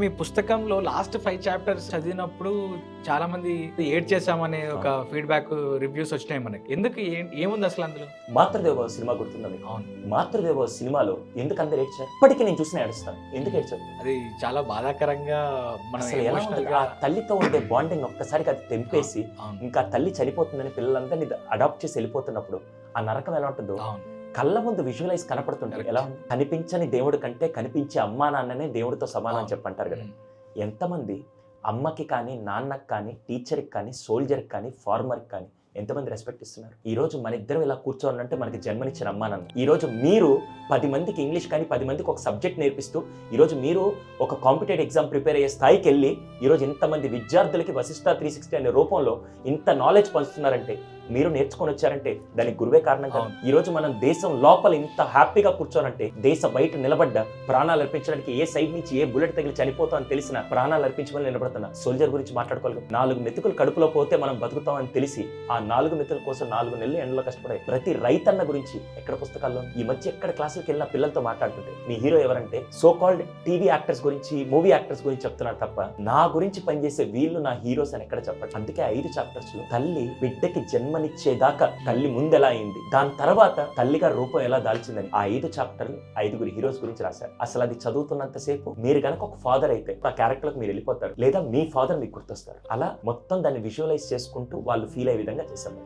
మీ పుస్తకంలో last 5 chapters చదివినప్పుడు చాలా మంది ఏడ్ చేశామనే ఒక ఫీడ్‌బ్యాక్, రివ్యూస్ వచ్చినాయి మనకి. ఎందుకు ఏముంది అసలు అందులో? 'మాతృదేవో' సినిమా గుర్తుందా మీకు? అవును. 'మాతృదేవో' సినిమాలో ఎందుకు అందరూ ఏడ్చారు? ఇప్పటికి నేను చూసినా ఏడుస్తాను. ఎందుకు ఏడ్చారు? అది చాలా బాధాకరంగా మనం అసలు ఎలా ఉంటుంది? ఎమోషనల్‌గా. ఆ తల్లితో ఉండే బాండింగ్ ఒక్కసారిగా అది తెంపేసి అవును. ఇంకా తల్లి చనిపోతుందని పిల్లలందరినీ అడాప్ట్ చేసి వెళ్ళిపోతున్నప్పుడు ఆ నరకం ఎలా ఉంటుందో అవును. కళ్ళ ముందు విజువలైజ్ కనపడుతుంది. Correct. ఎలా ఉంది? కనిపించని దేవుడి కంటే కనిపించే అమ్మా నాన్ననే దేవుడితో సమానం అని అవును. చెప్పంటారు కదా. హ్మ్. ఎంతమంది అమ్మకి కానీ, నాన్నకి కానీ, టీచర్కి కానీ, సోల్జర్కి కానీ, ఫార్మర్కి కానీ ఎంతమంది రెస్పెక్ట్ ఇస్తున్నారు? ఈ రోజు మన ఇద్దరం ఇలా కూర్చోవాలంటే మనకి జన్మనిచ్చిన అమ్మా నాన్న. ఈ రోజు మీరు 10 మందికి ఇంగ్లీష్ కానీ 10 మందికి ఒక సబ్జెక్ట్ నేర్పిస్తూ ఈరోజు మీరు ఒక కాంపిటేటివ్ ఎగ్జామ్ ప్రిపేర్ అయ్యే స్థాయికి వెళ్ళి ఈరోజు ఇంతమంది విద్యార్థులకి వశిష్ఠ 360 అనే రూపంలో ఇంత నాలెడ్జ్ పంచుతున్నారంటే, మీరు నేర్చుకొని వచ్చారంటే దానికి గురువే కారణం కదా. ఈ రోజు మనం దేశం లోపల ఇంత హ్యాపీగా కూర్చోనంటే దేశ బయట నిలబడ్డ ప్రాణాలు అర్పించడానికి ఏ సైడ్ నుంచి ఏ బుల్లెట్ తగిలి చనిపోతాం అని తెలిసిన ప్రాణాలు అర్పించమని నిలబడుతున్నా సోల్జర్ గురించి మాట్లాడుకోవాలి. 4 మెతుకులు కడుపులో పోతే మనం బతుకుతాం అని తెలిసి ఆ 4 మెతుకుల కోసం 4 నెలలు ఎండలో కష్టపడే ప్రతి రైతన్న గురించి ఎక్కడ పుస్తకాల్లో ఈ మధ్య ఎక్కడ క్లాసులకు వెళ్ళిన పిల్లలతో మాట్లాడుతుంటే మీ హీరో ఎవరంటే సో కాల్డ్ టీవీ యాక్టర్స్ గురించి, మూవీ యాక్టర్స్ గురించి చెప్తున్నారు తప్ప నా గురించి పనిచేసే వీళ్ళు నా హీరోస్ అని ఎక్కడ చెప్పండి. అందుకే 5 చాప్టర్స్ లో తల్లి బిడ్డకి జన్మనిచ్చేదాకా తల్లి ముందెలా అయింది, దాని తర్వాత తల్లిగా రూపం ఎలా దాల్చిందని ఆ 5 చాప్టర్లు 5 హీరోస్ గురించి రాశారు. అసలు అది చదువుతున్నంత సేపు మీరు గనక ఒక ఫాదర్ అయితే ఆ క్యారెక్టర్కి మీరు వెళ్ళిపోతారు, లేదా మీ ఫాదర్ మీకు గుర్తొస్తారు. అలా మొత్తం దాన్ని విజువలైజ్ చేసుకుంటూ వాళ్ళు ఫీల్ అయ్యే విధంగా చేశారు.